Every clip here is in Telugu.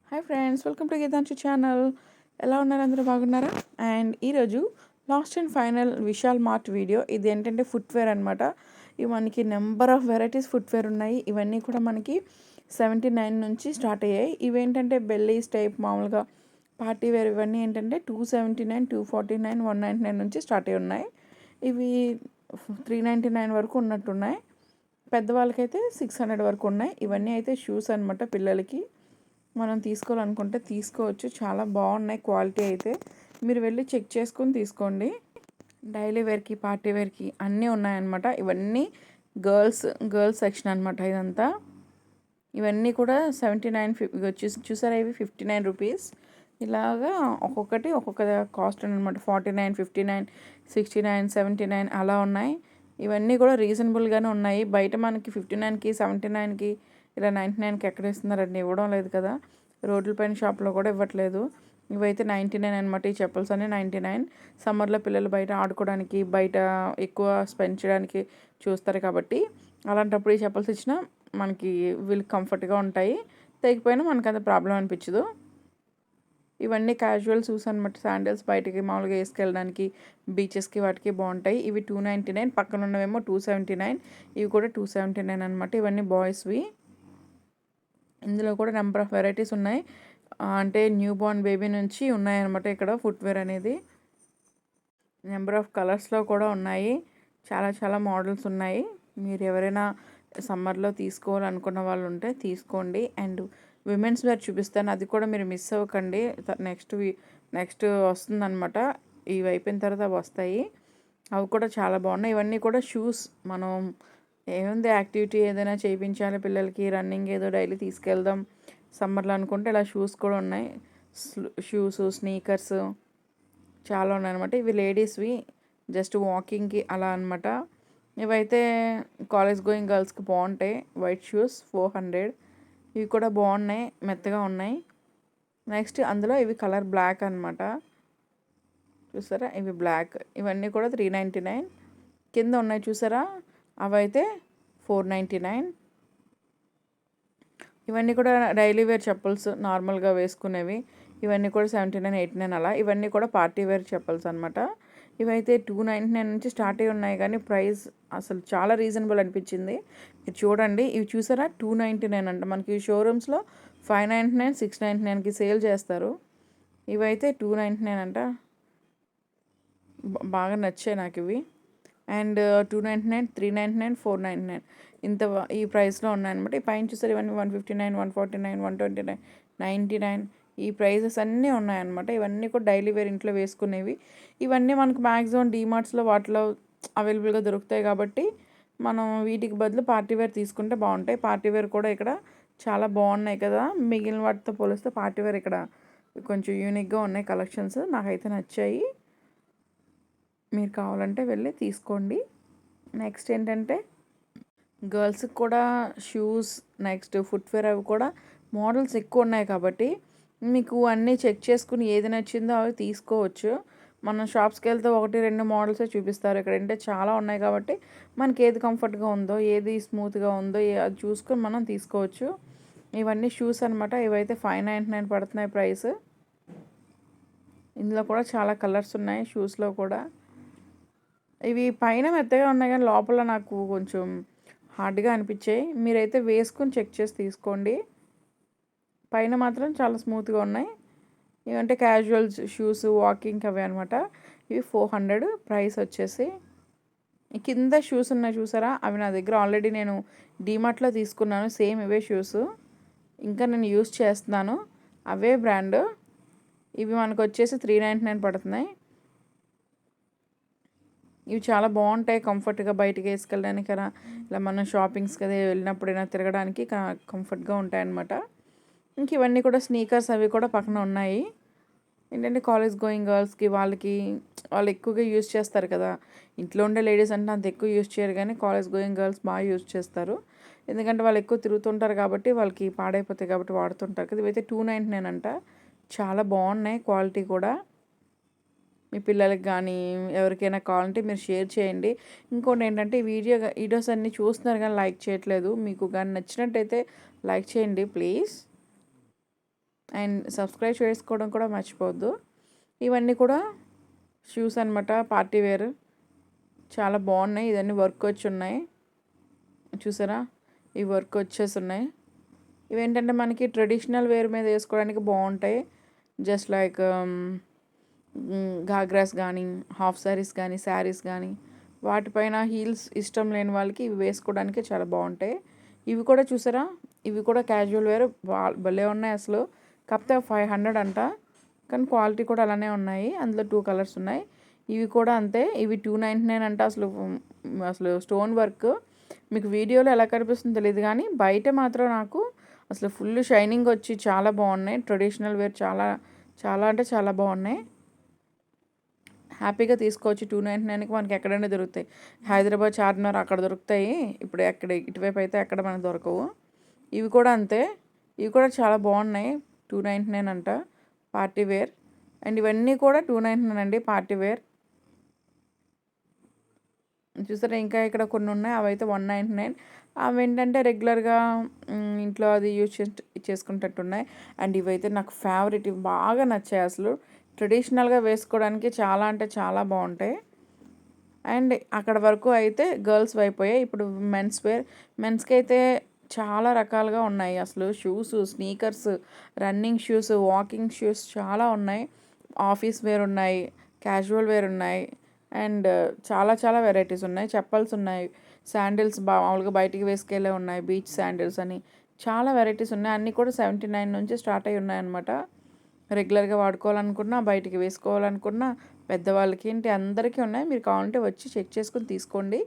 Hi friends, welcome to Geetanshu channel. ఎలా ఉన్నారు? అందరూ బాగున్నారా? అండ్ ఈరోజు last and final Vishal Mart video. ఇది ఏంటంటే ఫుట్వేర్ అనమాట. ఇవి మనకి నెంబర్ ఆఫ్ వెరైటీస్ ఫుట్వేర్ ఉన్నాయి. ఇవన్నీ కూడా మనకి 79 నుంచి స్టార్ట్ అయ్యాయి. ఇవేంటంటే బెల్లీస్ టైప్ మామూలుగా పార్టీ వేర్. ఇవన్నీ ఏంటంటే 279, 249, 199 నుంచి స్టార్ట్ అయ్యి ఉన్నాయి. ఇవి 399 వరకు ఉన్నట్టున్నాయి. పెద్దవాళ్ళకైతే 600 వరకు ఉన్నాయి. ఇవన్నీ అయితే షూస్ అనమాట. పిల్లలకి మనం తీసుకోవాలనుకుంటే తీసుకోవచ్చు. చాలా బాగున్నాయి క్వాలిటీ అయితే. మీరు వెళ్ళి చెక్ చేసుకుని తీసుకోండి. డైలీ వేర్కి, పార్టీ వేర్కి అన్నీ ఉన్నాయన్నమాట. ఇవన్నీ గర్ల్స్ సెక్షన్ అనమాట. ఇదంతా ఇవన్నీ కూడా 79 వచ్చి చూసారా, ఇవి 59 రూపీస్. ఇలాగా ఒక్కొక్కటి ఒక్కొక్క కాస్ట్ అనమాట. 49, 59, 69, 79 అలా ఉన్నాయి. ఇవన్నీ కూడా రీజనబుల్గానే ఉన్నాయి. బయట మనకి 59కి, 79కి, ఇలా 99కి ఎక్కడ ఇస్తున్నారండి? ఇవ్వడం లేదు కదా. రోడ్ల పైన షాప్లో కూడా ఇవ్వట్లేదు. ఇవైతే 99 అనమాట. ఈ చెప్పల్స్ అన్నీ 99. సమ్మర్లో పిల్లలు బయట ఆడుకోవడానికి, బయట ఎక్కువ స్పెండ్ చేయడానికి చూస్తారు కాబట్టి అలాంటప్పుడు ఈ చెప్పల్స్ ఇచ్చినా మనకి వీళ్ళకి కంఫర్ట్గా ఉంటాయి. తెగిపోయినా మనకు అంత ప్రాబ్లం అనిపించదు. ఇవన్నీ క్యాజువల్ షూస్ అనమాట. శాండిల్స్ బయటికి మామూలుగా వేసుకెళ్ళడానికి, బీచెస్కి వాటికి బాగుంటాయి. ఇవి 299, పక్కన ఉన్నవేమో 279. ఇవి కూడా 279 అనమాట. ఇవన్నీ బాయ్స్వి. ఇందులో కూడా నెంబర్ ఆఫ్ వెరైటీస్ ఉన్నాయి. అంటే న్యూ బోర్న్ బేబీ నుంచి ఉన్నాయన్నమాట ఇక్కడ ఫుట్వేర్ అనేది. నెంబర్ ఆఫ్ కలర్స్లో కూడా ఉన్నాయి. చాలా చాలా మోడల్స్ ఉన్నాయి. మీరు ఎవరైనా సమ్మర్లో తీసుకోవాలనుకున్న వాళ్ళు ఉంటే తీసుకోండి. అండ్ విమెన్స్ వేర్ చూపిస్తాను, అది కూడా మీరు మిస్ అవ్వకండి. నెక్స్ట్ వస్తుందన్నమాట. ఇవి అయిపోయిన తర్వాత అవి వస్తాయి. అవి కూడా చాలా బాగున్నాయి. ఇవన్నీ కూడా షూస్. మనం ఏముంది, యాక్టివిటీ ఏదైనా చేయించాలి పిల్లలకి, రన్నింగ్ ఏదో డైలీ తీసుకెళ్దాం సమ్మర్లో అనుకుంటే ఇలా షూస్ కూడా ఉన్నాయి. షూస్, స్నీకర్స్ చాలా ఉన్నాయన్నమాట. ఇవి లేడీస్వి, జస్ట్ వాకింగ్కి అలా అనమాట. ఇవైతే కాలేజ్ గోయింగ్ గర్ల్స్కి బాగుంటాయి. White shoes 400. ఇవి కూడా బాగున్నాయి, మెత్తగా ఉన్నాయి. నెక్స్ట్ అందులో ఇవి కలర్ బ్లాక్ అనమాట. చూసారా, ఇవి బ్లాక్. ఇవన్నీ కూడా 399. కింద ఉన్నాయి చూసారా, అవైతే 499. ఇవన్నీ కూడా డైలీ వేర్ చెప్పల్స్, నార్మల్గా వేసుకునేవి. ఇవన్నీ కూడా 79, 89 అలా. ఇవన్నీ కూడా పార్టీ వేర్ చెప్పల్స్ అనమాట. ఇవైతే 299 నుంచి స్టార్ట్ అయ్యి ఉన్నాయి, కానీ ప్రైస్ అసలు చాలా రీజనబుల్ అనిపించింది. మీరు చూడండి, ఇవి చూసారా 299 అంట. మనకి షోరూమ్స్లో 599, 699కి సేల్ చేస్తారు. ఇవైతే 299 అంట. బాగా నచ్చాయి నాకు ఇవి. అండ్ 299, 399, 499 ఈ ప్రైస్లో ఉన్నాయన్నమాట. ఈ పైన చూసారు ఇవన్నీ 159, 149, 129, 99 ఈ ప్రైజెస్ అన్నీ ఉన్నాయన్నమాట. ఇవన్నీ కూడా డైలీ వేర్ ఇంట్లో వేసుకునేవి. ఇవన్నీ మనకు మ్యాక్సిమం డీమార్ట్స్లో వాటిలో అవైలబుల్గా దొరుకుతాయి కాబట్టి మనం వీటికి బదులు పార్టీ వేర్ తీసుకుంటే బాగుంటాయి. పార్టీ వేర్ కూడా ఇక్కడ చాలా బాగున్నాయి కదా. మిగిలిన వాటితో పోలిస్తే పార్టీ వేర్ ఇక్కడ కొంచెం యూనిక్గా ఉన్నాయి కలెక్షన్స్. నాకైతే నచ్చాయి. మీరు కావాలంటే వెళ్ళి తీసుకోండి. నెక్స్ట్ ఏంటంటే గర్ల్స్కి కూడా షూస్, నెక్స్ట్ ఫుట్వేర్ అవి కూడా మోడల్స్ ఎక్కువ ఉన్నాయి కాబట్టి మీకు అన్నీ చెక్ చేసుకుని ఏది నచ్చిందో అవి తీసుకోవచ్చు. మనం షాప్స్కి వెళ్తే 1-2 మోడల్సే చూపిస్తారు. ఇక్కడ అంటే చాలా ఉన్నాయి కాబట్టి మనకి ఏది కంఫర్ట్గా ఉందో, ఏది స్మూత్గా ఉందో అది చూసుకొని మనం తీసుకోవచ్చు. ఇవన్నీ షూస్ అనమాట. ఇవైతే 599 పడుతున్నాయి ప్రైస్. ఇందులో కూడా చాలా కలర్స్ ఉన్నాయి షూస్లో కూడా. ఇవి పైన మెత్తగా ఉన్నాయి కానీ లోపల నాకు కొంచెం హార్డ్గా అనిపించాయి. మీరైతే వేసుకొని చెక్ చేసి తీసుకోండి. పైన మాత్రం చాలా స్మూత్గా ఉన్నాయి. ఇవంటే క్యాజువల్ షూస్, వాకింగ్కి అవి అనమాట. ఇవి 400 ప్రైస్ వచ్చేసి. కింద షూస్ ఉన్నాయి చూసారా, అవి నా దగ్గర ఆల్రెడీ నేను డీమార్ట్లో తీసుకున్నాను. సేమ్ ఇవే షూస్ ఇంకా నేను యూస్ చేస్తున్నాను. అవే బ్రాండ్. ఇవి మనకు వచ్చేసి 399 పడుతున్నాయి. ఇవి చాలా బాగుంటాయి, కంఫర్ట్గా బయటికి వేసుకెళ్ళడానికి అలా, ఇలా మనం షాపింగ్స్కి అదే వెళ్ళినప్పుడైనా తిరగడానికి కంఫర్ట్గా ఉంటాయన్నమాట. ఇంక ఇవన్నీ కూడా స్నీకర్స్ అవి కూడా పక్కన ఉన్నాయి. ఏంటంటే కాలేజ్ గోయింగ్ గర్ల్స్కి వాళ్ళు ఎక్కువగా యూజ్ చేస్తారు కదా. ఇంట్లో ఉండే లేడీస్ అంటే అంత ఎక్కువ యూజ్ చేయరు, కానీ కాలేజ్ గోయింగ్ గర్ల్స్ బాగా యూజ్ చేస్తారు. ఎందుకంటే వాళ్ళు ఎక్కువ తిరుగుతుంటారు కాబట్టి వాళ్ళకి పాడైపోతాయి కాబట్టి వాడుతుంటారు కదా. ఇవైతే 299 అంట. చాలా బాగున్నాయి క్వాలిటీ కూడా. మీ పిల్లలకి కానీ ఎవరికైనా కావాలంటే మీరు షేర్ చేయండి. ఇంకోటి ఏంటంటే వీడియోస్ అన్నీ చూస్తున్నారు కానీ లైక్ చేయట్లేదు. మీకు కానీ నచ్చినట్టయితే లైక్ చేయండి ప్లీజ్. అండ్ సబ్స్క్రైబ్ చేసుకోవడం కూడా మర్చిపోవద్దు. ఇవన్నీ కూడా షూస్ అనమాట, పార్టీ వేర్. చాలా బాగున్నాయి. ఇవన్నీ వర్క్ వచ్చి ఉన్నాయి, చూసారా? ఈ వర్క్ వచ్చేసి ఉన్నాయి. ఇవేంటంటే మనకి ట్రెడిషనల్ వేర్ మీద వేసుకోవడానికి బాగుంటాయి. జస్ట్ లైక్ ఘాగ్రాస్ కానీ, హాఫ్ శారీస్ కానీ, శారీస్ కానీ, వాటిపైన హీల్స్ ఇష్టం లేని వాళ్ళకి ఇవి వేసుకోవడానికి చాలా బాగుంటాయి. ఇవి కూడా చూసారా? ఇవి కూడా క్యాజువల్ వేర్ భలే ఉన్నాయి అసలు. కాకపోతే 500 అంట, కానీ క్వాలిటీ కూడా అలానే ఉన్నాయి. అందులో 2 కలర్స్ ఉన్నాయి. ఇవి కూడా అంతే. ఇవి 299 అంట. అసలు అసలు స్టోన్ వర్క్ మీకు వీడియోలో ఎలా కనిపిస్తుందో తెలియదు, కానీ బయట మాత్రం నాకు అసలు ఫుల్ షైనింగ్ వచ్చి చాలా బాగున్నాయి. ట్రెడిషనల్ వేర్ చాలా చాలా అంటే చాలా బాగున్నాయి. హ్యాపీగా తీసుకోవచ్చు. 299కి మనకి ఎక్కడైనా దొరుకుతాయి. హైదరాబాద్ చార్మినార్ అక్కడ దొరుకుతాయి. ఇప్పుడు ఎక్కడ ఇటువైపు అయితే ఎక్కడ మనకు దొరకవు. ఇవి కూడా అంతే. ఇవి కూడా చాలా బాగున్నాయి. 299 అంట పార్టీ వేర్. అండ్ ఇవన్నీ కూడా 299 అండి పార్టీ వేర్. చూసారా? ఇంకా ఇక్కడ కొన్ని ఉన్నాయి, అవి అయితే 199. అవి ఏంటంటే రెగ్యులర్గా ఇంట్లో అది యూజ్ చేసుకుంటట్టున్నాయి. అండ్ ఇవైతే నాకు ఫేవరెట్, ఇవి బాగా నచ్చాయి అసలు. ట్రెడిషనల్గా వేసుకోవడానికి చాలా అంటే చాలా బాగుంటాయి. అండ్ అక్కడ వరకు అయితే గర్ల్స్ అయిపోయాయి. ఇప్పుడు మెన్స్ వేర్. మెన్స్కి అయితే చాలా రకాలుగా ఉన్నాయి అసలు. Shoes, sneakers, running shoes, walking shoes చాలా ఉన్నాయి. ఆఫీస్ వేర్ ఉన్నాయి, క్యాజువల్ వేర్ ఉన్నాయి, అండ్ చాలా చాలా వెరైటీస్ ఉన్నాయి. చెప్పల్స్ ఉన్నాయి, శాండిల్స్ మామూలుగా బయటికి వేసుకెళ్ళే ఉన్నాయి, బీచ్ శాండిల్స్ అని చాలా వెరైటీస్ ఉన్నాయి. అన్నీ కూడా 79 నుంచి స్టార్ట్ అయి ఉన్నాయన్నమాట. రెగ్యులర్గా వాడుకోవాలనుకున్నా, బయటికి వేసుకోవాలనుకున్నా, పెద్దవాళ్ళకి ఏంటి అందరికీ ఉన్నాయి. మీరు కావాలంటే వచ్చి చెక్ చేసుకుని తీసుకోండి.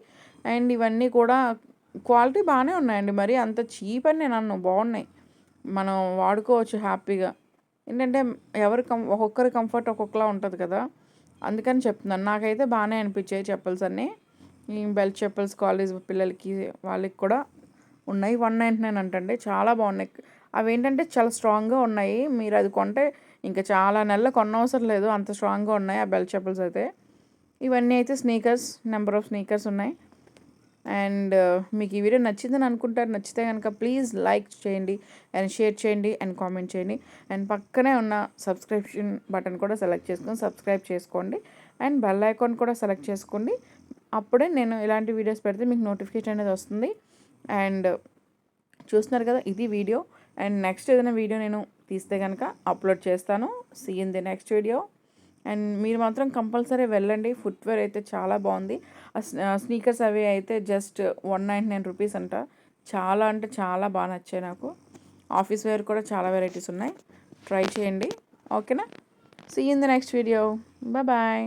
అండ్ ఇవన్నీ కూడా క్వాలిటీ బాగానే ఉన్నాయండి. మరి అంత చీప్ అని నేను అన్ను, బాగున్నాయి, మనం వాడుకోవచ్చు హ్యాపీగా. ఏంటంటే ఒక్కొక్కరి కంఫర్ట్ ఒక్కొక్కలా ఉంటుంది కదా, అందుకని చెప్తున్నాను. నాకైతే బాగానే అనిపించాయి చెప్పల్స్ అన్నీ. ఈ బెల్ట్ చెప్పల్స్ కాలేజ్ పిల్లలకి వాళ్ళకి కూడా ఉన్నాయి. 199 అంటండి. చాలా బాగున్నాయి. అవి ఏంటంటే చాలా స్ట్రాంగ్గా ఉన్నాయి. మీరు అది కొంటే ఇంకా చాలా నెలలు కొనవసరం లేదు, అంత స్ట్రాంగ్గా ఉన్నాయి ఆ బెల్ట్ చెప్పల్స్ అయితే. ఇవన్నీ అయితే స్నీకర్స్, నెంబర్ ఆఫ్ స్నీకర్స్ ఉన్నాయి. అండ్ మీకు ఈ వీడియో నచ్చిందని అనుకుంటారు. నచ్చితే కనుక ప్లీజ్ లైక్ చేయండి అండ్ షేర్ చేయండి అండ్ కామెంట్ చేయండి. అండ్ పక్కనే ఉన్న సబ్స్క్రిప్షన్ బటన్ కూడా సెలెక్ట్ చేసుకొని సబ్స్క్రైబ్ చేసుకోండి. అండ్ బెల్ ఐకాన్ కూడా సెలెక్ట్ చేసుకోండి. అప్పుడే నేను ఇలాంటి వీడియోస్ పెడితే మీకు నోటిఫికేషన్ అనేది వస్తుంది. అండ్ చూస్తున్నారు కదా, ఇది వీడియో. అండ్ నెక్స్ట్ ఏదైనా వీడియో నేను తీస్తే కనుక అప్లోడ్ చేస్తాను. See in the next video. And మీరు మాత్రం కంపల్సరీ వెళ్ళండి. ఫుట్వేర్ అయితే చాలా బాగుంది. స్నీకర్స్ అవి అయితే జస్ట్ 199 రూపీస్ అంట. చాలా అంటే చాలా బాగా నచ్చాయి నాకు. ఆఫీస్ వేర్ కూడా చాలా వెరైటీస్ ఉన్నాయి, ట్రై చేయండి. ఓకేనా? See in the next video. Bye.